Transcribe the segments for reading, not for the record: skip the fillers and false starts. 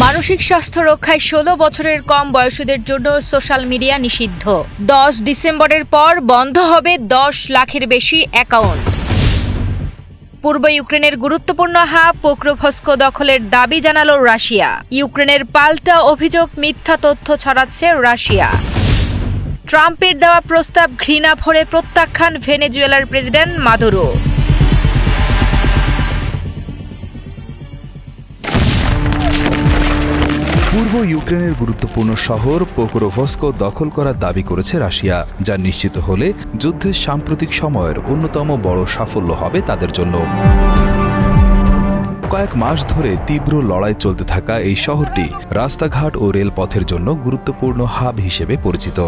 মানসিক স্বাস্থ্য রক্ষায় ১৬ বছরের কম বয়সীদের জন্য সোশ্যাল মিডিয়া নিষিদ্ধ। ১০ ডিসেম্বরের পর বন্ধ হবে ১০ লাখের বেশি অ্যাকাউন্ট। পূর্ব ইউক্রেনের গুরুত্বপূর্ণ হাব পোক্রোভস্ক দখলের দাবি জানালো রাশিয়া। ইউক্রেনের পাল্টা অভিযোগ মিথ্যা তথ্য ছড়াচ্ছে রাশিয়া। ট্রাম্পের দেওয়া প্রস্তাব ঘৃণা ভরে প্রত্যাখ্যান ভেনেজুয়েলার প্রেসিডেন্ট মাদুরো। পূর্ব ইউক্রেনের গুরুত্বপূর্ণ শহর পোক্রোভস্ক দখল করার দাবি করেছে রাশিয়া, যা নিশ্চিত হলে যুদ্ধের সাম্প্রতিক সময়ের অন্যতম বড় সাফল্য হবে তাদের জন্য। কয়েক মাস ধরে তীব্র লড়াই চলতে থাকা এই শহরটি রাস্তাঘাট ও রেলপথের জন্য গুরুত্বপূর্ণ হাব হিসেবে পরিচিত।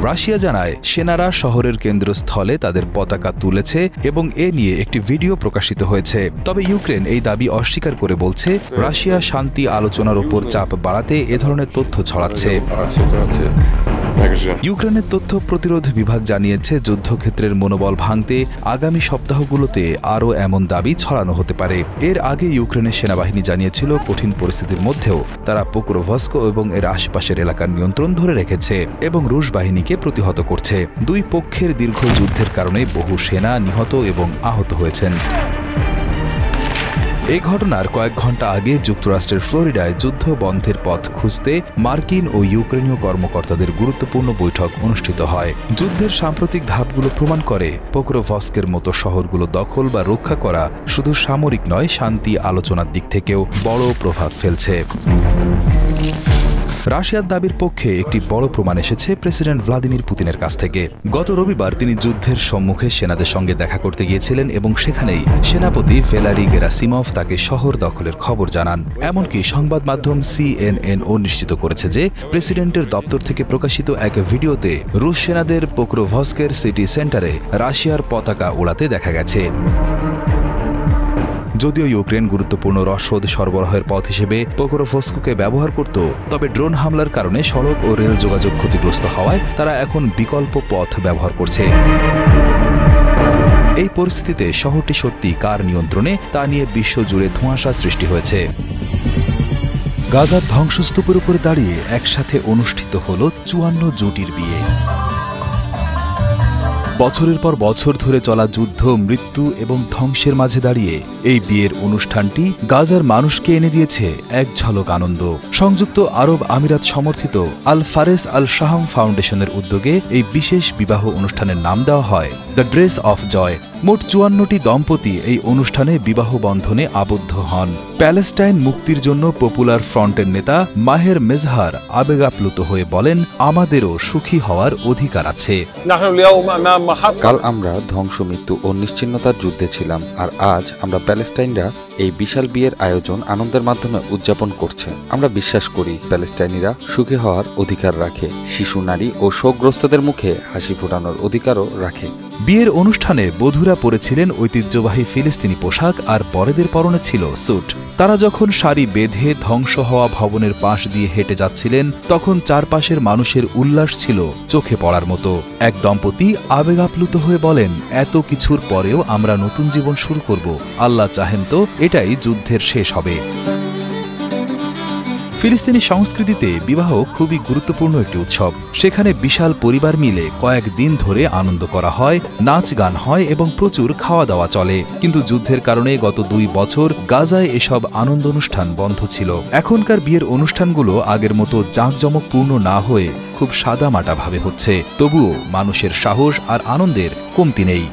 রাশিয়া জানায় সেনারা শহরের কেন্দ্রস্থলে তাদের পতাকা তুলেছে এবং এ নিয়ে একটি ভিডিও প্রকাশিত হয়েছে। তবে ইউক্রেন এই দাবি অস্বীকার করে বলছে রাশিয়া শান্তি আলোচনার উপর চাপ বাড়াতে এ ধরনের তথ্য ছড়াচ্ছে। ইউক্রেনের তথ্য প্রতিরোধ বিভাগ জানিয়েছে যুদ্ধক্ষেত্রের মনোবল ভাঙতে আগামী সপ্তাহগুলোতে আরও এমন দাবি ছড়ানো হতে পারে। এর আগে ইউক্রেনের সেনাবাহিনী জানিয়েছিল কঠিন পরিস্থিতির মধ্যেও তারা পোক্রোভস্ক এবং এর আশেপাশের এলাকার নিয়ন্ত্রণ ধরে রেখেছে এবং রুশ বাহিনীকে প্রতিহত করছে। দুই পক্ষের দীর্ঘ যুদ্ধের কারণে বহু সেনা নিহত এবং আহত হয়েছেন। এই ঘটনার কয়েক ঘণ্টা আগে যুক্তরাষ্ট্রের ফ্লোরিডায় যুদ্ধ বন্ধের পথ খুঁজতে মার্কিন ও ইউক্রেনীয় কর্মকর্তাদের গুরুত্বপূর্ণ বৈঠক অনুষ্ঠিত হয়। যুদ্ধের সাম্প্রতিক ধাপগুলো প্রমাণ করে পোক্রোভস্কের মতো শহরগুলো দখল বা রক্ষা করা শুধু সামরিক নয়, শান্তি আলোচনার দিক থেকেও বড় প্রভাব ফেলছে। রাশিয়ার দাবির পক্ষে একটি বড় প্রমাণ এসেছে প্রেসিডেন্ট ভ্লাদিমির পুতিনের কাছ থেকে। গত রবিবার তিনি যুদ্ধের সম্মুখে সেনাদের সঙ্গে দেখা করতে গিয়েছিলেন এবং সেখানেই সেনাপতি ভ্যালেরি গেরাসিমভ তাকে শহর দখলের খবর জানান। এমনকি সংবাদ মাধ্যম সিএনএনও নিশ্চিত করেছে যে প্রেসিডেন্টের দপ্তর থেকে প্রকাশিত এক ভিডিওতে রুশ সেনাদের পোক্রোভস্কের সিটি সেন্টারে রাশিয়ার পতাকা উড়াতে দেখা গেছে। যদিও ইউক্রেন গুরুত্বপূর্ণ রসদ সরবরাহের পথ হিসেবে পোক্রোভস্ককে ব্যবহার করত, তবে ড্রোন হামলার কারণে সড়ক ও রেল যোগাযোগ ক্ষতিগ্রস্ত হওয়ায় তারা এখন বিকল্প পথ ব্যবহার করছে। এই পরিস্থিতিতে শহরটি সত্যি কার নিয়ন্ত্রণে তা নিয়ে বিশ্বজুড়ে ধোঁয়াশা সৃষ্টি হয়েছে। গাজার ধ্বংসস্তূপের উপরে দাঁড়িয়ে একসাথে অনুষ্ঠিত হল ৫৪ জুটির বিয়ে। বছরের পর বছর ধরে চলা যুদ্ধ, মৃত্যু এবং ধ্বংসের মাঝে দাঁড়িয়ে এই বিয়ের অনুষ্ঠানটি গাজার মানুষকে এনে দিয়েছে এক ঝলক আনন্দ। সংযুক্ত আরব আমিরাত সমর্থিত আল ফারেস আল শাহাম ফাউন্ডেশনের উদ্যোগে এই বিশেষ বিবাহ অনুষ্ঠানের নাম দেওয়া হয় দ্য ড্রেস অফ জয়। মোট ৫৪টি দম্পতি এই অনুষ্ঠানে বিবাহ বন্ধনে আবদ্ধ হন। প্যালেস্টাইন মুক্তির জন্য পপুলার ফ্রন্টের নেতা মাহের মেজহার আবেগাপ্লুত হয়ে বলেন, আমাদেরও সুখী হওয়ার অধিকার আছে। কাল আমরা ধ্বংস, মৃত্যু ও নিশ্চিহ্নতার যুদ্ধে ছিলাম, আর আজ আমরা প্যালেস্টাইনরা এই বিশাল বিয়ের আয়োজন আনন্দের মাধ্যমে উদযাপন করছে। আমরা বিশ্বাস করি প্যালেস্টাইনিরা সুখী হওয়ার অধিকার রাখে, শিশু, নারী ও শোকগ্রস্তদের মুখে হাসি ফোটানোর অধিকারও রাখে। বিয়ের অনুষ্ঠানে বধূরা পরেছিলেন ঐতিহ্যবাহী ফিলিস্তিনি পোশাক আর বরেদের পরনে ছিল স্যুট। তারা যখন সারি বেঁধে ধ্বংস হওয়া ভবনের পাশ দিয়ে হেঁটে যাচ্ছিলেন তখন চারপাশের মানুষের উল্লাস ছিল চোখে পড়ার মতো। এক দম্পতি আবেগাপ্লুত হয়ে বলেন, এত কিছুর পরেও আমরা নতুন জীবন শুরু করব। আল্লাহ চাহেন তো এটাই যুদ্ধের শেষ হবে। ফিলিস্তিনি সংস্কৃতিতে বিবাহ খুবই গুরুত্বপূর্ণ একটি উৎসব। সেখানে বিশাল পরিবার মিলে কয়েক দিন ধরে আনন্দ করা হয়, নাচ গান হয় এবং প্রচুর খাওয়া দাওয়া চলে। কিন্তু যুদ্ধের কারণে গত ২ বছর গাজায় এসব আনন্দ অনুষ্ঠান বন্ধ ছিল। এখনকার বিয়ের অনুষ্ঠানগুলো আগের মতো জাঁকজমকপূর্ণ না হয়ে খুব সাদামাটা ভাবে হচ্ছে। তবুও মানুষের সাহস আর আনন্দের কমতি নেই।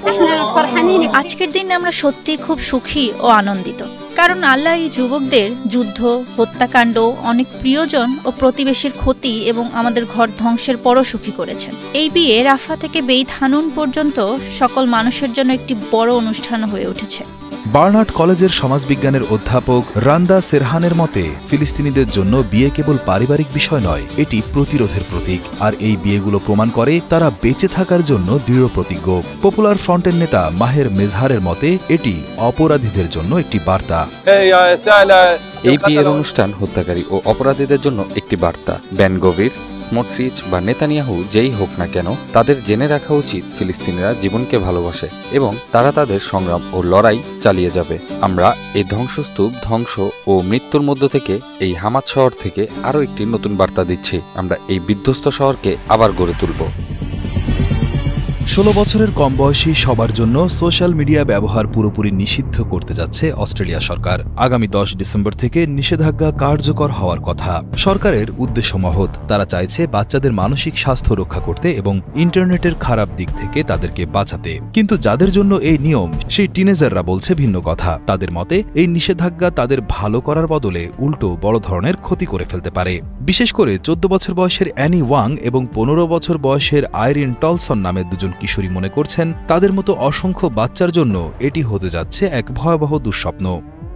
আজকের দিনে আমরা সত্যি খুব সুখী ও আনন্দিত, কারণ আল্লাহ এই যুবকদের যুদ্ধ, হত্যাকাণ্ড, অনেক প্রিয়জন ও প্রতিবেশীর ক্ষতি এবং আমাদের ঘর ধ্বংসের পরও সুখী করেছেন। এই বিয়ে রাফা থেকে বেইত হানুন পর্যন্ত সকল মানুষের জন্য একটি বড় অনুষ্ঠান হয়ে উঠেছে। বার্নার্ড কলেজের সমাজবিজ্ঞানের অধ্যাপক রান্দা সেরহানের মতে ফিলিস্তিনিদের জন্য বিয়ে কেবল পারিবারিক বিষয় নয়, এটি প্রতিরোধের প্রতীক। আর এই বিয়েগুলো প্রমাণ করে তারা বেঁচে থাকার জন্য দৃঢ় প্রতিজ্ঞ। পপুলার ফ্রন্টের নেতা মাহের মেজহারের মতে এটি অপরাধীদের জন্য একটি বার্তা। এই বিয়ের অনুষ্ঠান হত্যাকারী ও অপরাধীদের জন্য একটি বার্তা। বেন গভির, স্মোট্রিচ বা নেতানিয়াহু যেই হোক না কেন, তাদের জেনে রাখা উচিত ফিলিস্তিনিরা জীবনকে ভালোবাসে এবং তারা তাদের সংগ্রাম ও লড়াই চালিয়ে যাবে। আমরা এই ধ্বংসস্তূপ, ধ্বংস ও মৃত্যুর মধ্য থেকে, এই হামাদ শহর থেকে আরও একটি নতুন বার্তা দিচ্ছি। আমরা এই বিধ্বস্ত শহরকে আবার গড়ে তুলব। 16 বছরের কম বয়সী সবার জন্য সোশ্যাল মিডিয়া ব্যবহার পুরোপুরি নিষিদ্ধ করতে যাচ্ছে অস্ট্রেলিয়া সরকার। আগামী 10 ডিসেম্বর থেকে নিষেধাজ্ঞা কার্যকর হওয়ার কথা। সরকারের উদ্দেশ্য মহৎ। তারা চাইছে বাচ্চাদের মানসিক স্বাস্থ্য রক্ষা করতে এবং ইন্টারনেটের খারাপ দিক থেকে তাদেরকে বাঁচাতে। কিন্তু যাদের জন্য এই নিয়ম, সেই টিনেজাররা বলছে ভিন্ন কথা। তাদের মতে এই নিষেধাজ্ঞা তাদের ভালো করার বদলে উল্টো বড় ধরনের ক্ষতি করে ফেলতে পারে। বিশেষ করে 14 বছর বয়সের অ্যানি ওয়াং এবং 15 বছর বয়সের আইরিন টলসন নামের দুজন কিশোরী মনে করছেন তাদের মতো অসংখ্য বাচ্চার জন্য এটি হতে যাচ্ছে এক ভয়াবহ দুঃস্বপ্ন।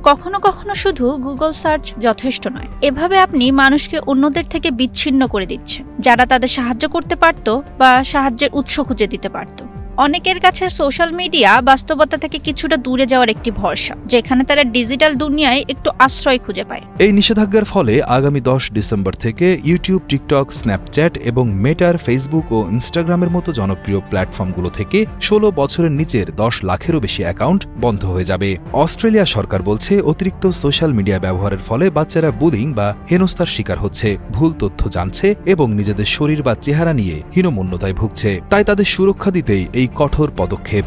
কখনো কখনো শুধু গুগল সার্চ যথেষ্ট নয়। এভাবে আপনি মানুষকে অন্যদের থেকে বিচ্ছিন্ন করে দিচ্ছেন, যারা তাদের সাহায্য করতে পারত বা সাহায্যের উৎস খুঁজে দিতে পারত। অনেকের কাছে সোশ্যাল মিডিয়া বাস্তবতা থেকে কিছুটা দূরে যাওয়ার একটি ভরসা, যেখানে তারা ডিজিটাল দুনিয়ায় একটু আশ্রয় খুঁজে পায়। এই নিষেধাজ্ঞার ফলে আগামী 10 ডিসেম্বর থেকে ইউটিউব, টিকটক, স্ন্যাপচ্যাট এবং মেটার, ফেসবুক ও ইনস্টাগ্রামের মতো জনপ্রিয় প্ল্যাটফর্মগুলো থেকে 16 বছরের নিচের 10 লাখেরও বেশি অ্যাকাউন্ট বন্ধ হয়ে যাবে। অস্ট্রেলিয়া সরকার বলছে অতিরিক্ত সোশ্যাল মিডিয়া ব্যবহারের ফলে বাচ্চারা বুলিং বা হেনস্থার শিকার হচ্ছে, ভুল তথ্য জানছে এবং নিজেদের শরীর বা চেহারা নিয়ে হীনমন্যতায় ভুগছে। তাই তাদের সুরক্ষা দিতেই এই কঠোর পদক্ষেপ।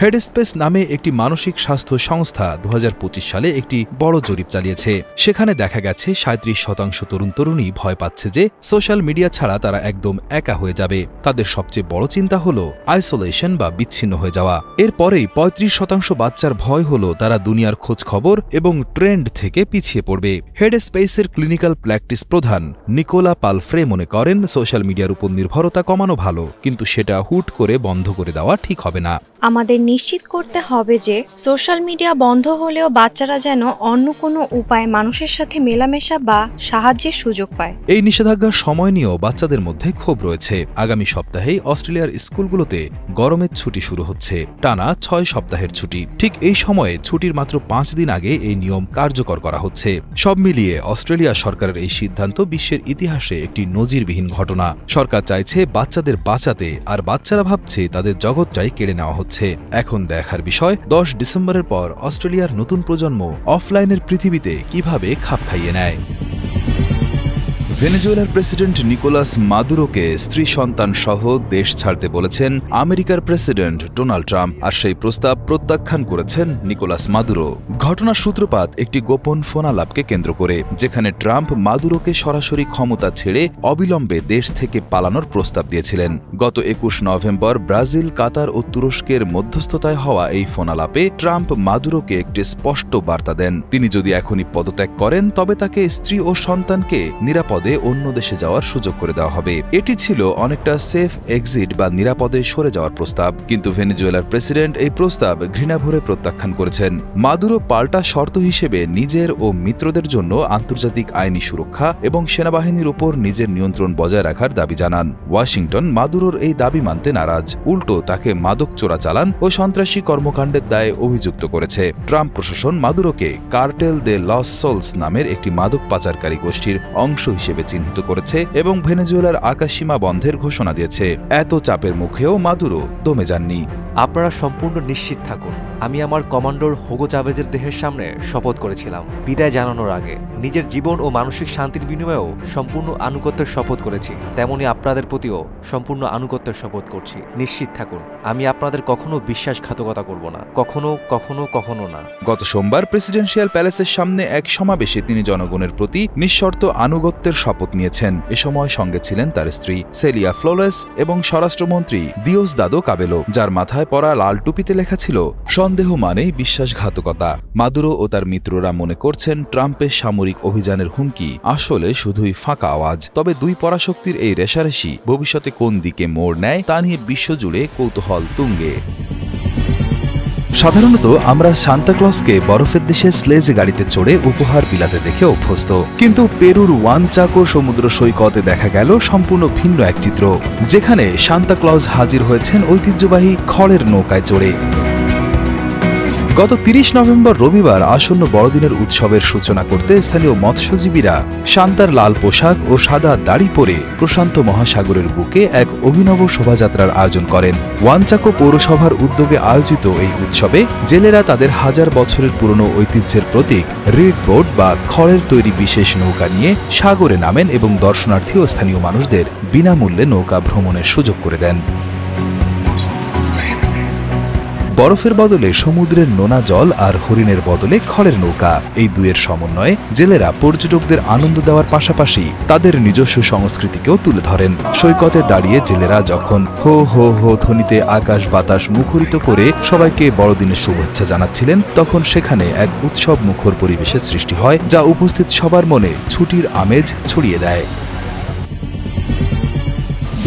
হেডস্পেস নামে একটি মানসিক স্বাস্থ্য সংস্থা 2025 সালে একটি বড় জরিপ চালিয়েছে। সেখানে দেখা গেছে 37% তরুণ তরুণী ভয় পাচ্ছে যে সোশ্যাল মিডিয়া ছাড়া তারা একদম একা হয়ে যাবে। তাদের সবচেয়ে বড় চিন্তা হলো আইসোলেশন বা বিচ্ছিন্ন হয়ে যাওয়া। এরপরেই 35% বাচ্চার ভয় হলো তারা দুনিয়ার খোঁজ খবর এবং ট্রেন্ড থেকে পিছিয়ে পড়বে। হেডস্পেসের ক্লিনিক্যাল প্র্যাকটিস প্রধান নিকোলা পালফ্রে মনে করেন সোশ্যাল মিডিয়ার উপর নির্ভরতা কমানো ভালো, কিন্তু সেটা হুট করে বন্ধ করে দেওয়া ঠিক হবে না। আমাদের নিশ্চিত করতে হবে যে সোশ্যাল মিডিয়া বন্ধ হলেও বাচ্চারা যেন অন্য কোনো উপায়ে মানুষের সাথে মেলামেশা বা সাহায্যের সুযোগ পায়। এই নিষেধাজ্ঞার সময় নিয়েও বাচ্চাদের মধ্যে ক্ষোভ রয়েছে। আগামী সপ্তাহেই অস্ট্রেলিয়ার স্কুলগুলোতে গরমের ছুটি শুরু হচ্ছে, টানা 6 সপ্তাহের ছুটি। ঠিক এই সময়ে ছুটির মাত্র 5 দিন আগে এই নিয়ম কার্যকর করা হচ্ছে। সব মিলিয়ে অস্ট্রেলিয়া সরকারের এই সিদ্ধান্ত বিশ্বের ইতিহাসে একটি নজিরবিহীন ঘটনা। সরকার চাইছে বাচ্চাদের বাঁচাতে, আর বাচ্চারা ভাবছে তাদের জগৎটাই কেড়ে নেওয়া হচ্ছে। এখন দেখার বিষয় 10 ডিসেম্বরের পর অস্ট্রেলিয়ার নতুন প্রজন্ম অফলাইনের পৃথিবীতে কিভাবে খাপ খাইয়ে নেয়। ভেনেজুয়েলার প্রেসিডেন্ট নিকোলাস মাদুরোকে স্ত্রী সন্তান সহ দেশ ছাড়তে বলেছেন আমেরিকার প্রেসিডেন্ট ডোনাল্ড ট্রাম্প, আর সেই প্রস্তাব প্রত্যাখ্যান করেছেন নিকোলাস মাদুরো। ঘটনার সূত্রপাত একটি গোপন ফোনালাপকে কেন্দ্র করে, যেখানে ট্রাম্প মাদুরোকে সরাসরি ক্ষমতা ছেড়ে অবিলম্বে দেশ থেকে পালানোর প্রস্তাব দিয়েছিলেন। গত 21 নভেম্বর ব্রাজিল, কাতার ও তুরস্কের মধ্যস্থতায় হওয়া এই ফোনালাপে ট্রাম্প মাদুরোকে একটি স্পষ্ট বার্তা দেন, তিনি যদি এখনই পদত্যাগ করেন তবে তাকে স্ত্রী ও সন্তানকে নিরাপদে অন্য দেশে যাওয়ার সুযোগ করে দেওয়া হবে। এটি ছিল অনেকটা সেফ এক্সিট বা নিরাপদে সরে যাওয়ার প্রস্তাব, কিন্তু ভেনেজুয়েলার প্রেসিডেন্ট এই প্রস্তাব ঘৃণাভরে প্রত্যাখ্যান করেছেন। মাদুরো পাল্টা শর্ত হিসেবে নিজের ও মিত্রদের জন্য আন্তর্জাতিক আইনি সুরক্ষা এবং সেনাবাহিনীর উপর নিজের নিয়ন্ত্রণ বজায় রাখার দাবি জানান। ওয়াশিংটন মাদুরোর এই দাবি মানতে নারাজ, উল্টো তাকে মাদক চোরাচালান ও সন্ত্রাসী কর্মকাণ্ডের দায়ে অভিযুক্ত করেছে। ট্রাম্প প্রশাসন মাদুরোকে কার্টেল দে লস সোলস নামের একটি মাদক পাচারকারী গোষ্ঠীর অংশ হিসেবে চিহ্নিত করেছে এবং ভেনেজুয়েলার আকাশসীমা বন্ধের ঘোষণা দিয়েছে। এত চাপের মুখেও মাদুরো দমে যাননি। আপনারা সম্পূর্ণ নিশ্চিত থাকুন, আমি আমার কমান্ডার হুগো চাভেজের দেহের সামনে শপথ করেছিলাম বিদায় জানানোর আগে নিজের জীবন ও মানসিক শান্তির বিনিময়েও সম্পূর্ণ আনুগত্যের শপথ করেছি। তেমনি আপনাদের প্রতিও সম্পূর্ণ আনুগত্যের শপথ করছি। নিশ্চিত থাকুন, আমি আপনাদের কখনো বিশ্বাসঘাতকতা করব না, কখনো কখনো কখনো না। গত সোমবার প্রেসিডেন্সিয়াল প্যালেসের সামনে এক সমাবেশে তিনি জনগণের প্রতি নিঃশর্ত আনুগত্যের শপথ নিয়েছেন। এ সময় সঙ্গে ছিলেন তার স্ত্রী সেলিয়া ফ্লোরেস এবং স্বরাষ্ট্রমন্ত্রী দিওসদাদো কাবেলো, যার মাথায় পরা লাল টুপিতে লেখা ছিল সন্দেহ মানেই বিশ্বাসঘাতকতা। মাদুরো ও তার মিত্ররা মনে করছেন ট্রাম্পের সামরিক অভিযানের হুমকি আসলে শুধুই ফাঁকা আওয়াজ। তবে দুই পরাশক্তির এই রেষারেষি ভবিষ্যতে কোন দিকে মোড় নেয় তা নিয়ে বিশ্বজুড়ে কৌতূহল তুঙ্গে। সাধারণত আমরা সান্তাক্লজকে বরফের দেশে স্লেজ গাড়িতে চড়ে উপহার বিলাতে দেখে অভ্যস্ত, কিন্তু পেরুর ওয়ানচাকো সমুদ্র সৈকতে দেখা গেল সম্পূর্ণ ভিন্ন এক চিত্র, যেখানে সান্তাক্লজ হাজির হয়েছেন ঐতিহ্যবাহী খড়ের নৌকায় চড়ে। গত ৩০ নভেম্বর রবিবার আসন্ন বড়দিনের উৎসবের সূচনা করতে স্থানীয় মৎস্যজীবীরা শান্তার লাল পোশাক ও সাদা দাড়ি পরে প্রশান্ত মহাসাগরের বুকে এক অভিনব শোভাযাত্রার আয়োজন করেন। ওয়ানচাকো পৌরসভার উদ্যোগে আয়োজিত এই উৎসবে জেলেরা তাদের হাজার বছরের পুরনো ঐতিহ্যের প্রতীক রিড বোট বা খড়ের তৈরি বিশেষ নৌকা নিয়ে সাগরে নামেন এবং দর্শনার্থী ও স্থানীয় মানুষদের বিনামূল্যে নৌকা ভ্রমণের সুযোগ করে দেন। বরফের বদলে সমুদ্রের নোনা জল আর হরিণের বদলে খড়ের নৌকা, এই দুয়ের সমন্বয়ে জেলেরা পর্যটকদের আনন্দ দেওয়ার পাশাপাশি তাদের নিজস্ব সংস্কৃতিকেও তুলে ধরেন। সৈকতে দাঁড়িয়ে জেলেরা যখন হো হো হো ধ্বনিতে আকাশ বাতাস মুখরিত করে সবাইকে বড়দিনের শুভেচ্ছা জানাচ্ছিলেন, তখন সেখানে এক উৎসব মুখর পরিবেশের সৃষ্টি হয়, যা উপস্থিত সবার মনে ছুটির আমেজ ছড়িয়ে দেয়।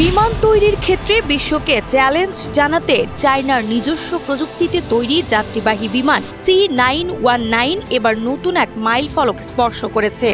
বিমান তৈরির ক্ষেত্রে বিশ্বকে চ্যালেঞ্জ জানাতে চায়নার নিজস্ব প্রযুক্তিতে তৈরি যাত্রীবাহী বিমান C919 এবার নতুন এক মাইলফলক স্পর্শ করেছে।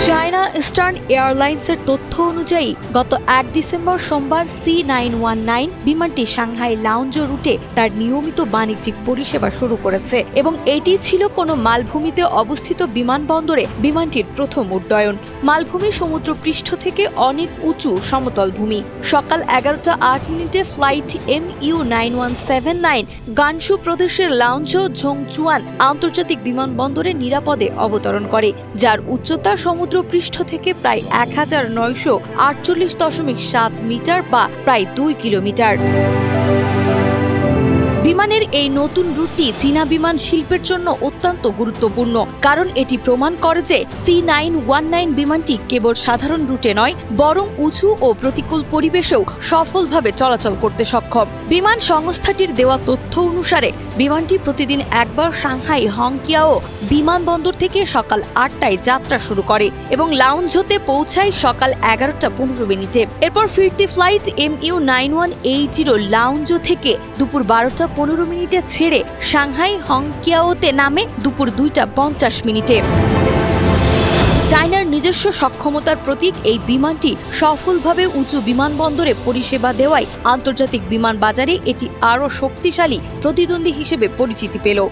চায়না ইস্টার্ন এয়ারলাইন্সের তথ্য অনুযায়ী গত ১ ডিসেম্বর সোমবার C919 বিমানটি সাংহাই লাউঞ্জ রুটে তার নিয়মিত বাণিজ্যিক পরিষেবা শুরু করেছে এবং এটি ছিল কোনো মালভূমিতে অবস্থিত বিমানবন্দরে বিমানটির প্রথম উড্ডয়ন। মালভূমি সমুদ্রপৃষ্ঠ থেকে অনেক উঁচু সমতল ভূমি। সকাল 11:08 ফ্লাইট MU9179 গানসু প্রদেশের লাউঞ্জ ঝংচুয়ান আন্তর্জাতিক বিমানবন্দরে নিরাপদে অবতরণ করে, যার উচ্চতা সমুদ্রপৃষ্ঠ থেকে প্রায় 1948.7 মিটার বা প্রায় 2 কিলোমিটার। বিমানের এই নতুন রুটটি চীনা বিমান শিল্পের জন্য অত্যন্ত গুরুত্বপূর্ণ, কারণ এটি প্রমাণ করে যে C919 বিমানটি কেবল সাধারণ রুটে নয়, বরং উঁচু ও প্রতিকূল পরিবেশেও সফলভাবে চলাচল করতে সক্ষম। বিমান সংস্থাটির দেওয়া তথ্য অনুসারে বিমানটি প্রতিদিন একবার সাংহাই হংকিয়াও বিমানবন্দর থেকে সকাল 8টায় যাত্রা শুরু করে এবং লাউঞ্জতে পৌঁছায় সকাল 11:15। এরপর ফিরতি ফ্লাইট MU9180 লাউঞ্জ থেকে দুপুর 12:15 ছেড়ে সাংহাই হংকিয়াওতে নামে দুপুর 2:50। চায়নার নিজস্ব সক্ষমতার প্রতীক এই বিমানটি সফলভাবে উঁচু বিমানবন্দরে পরিষেবা দেওয়ায় আন্তর্জাতিক বিমান বাজারে এটি আরও শক্তিশালী প্রতিদ্বন্দ্বী হিসেবে পরিচিতি পেল।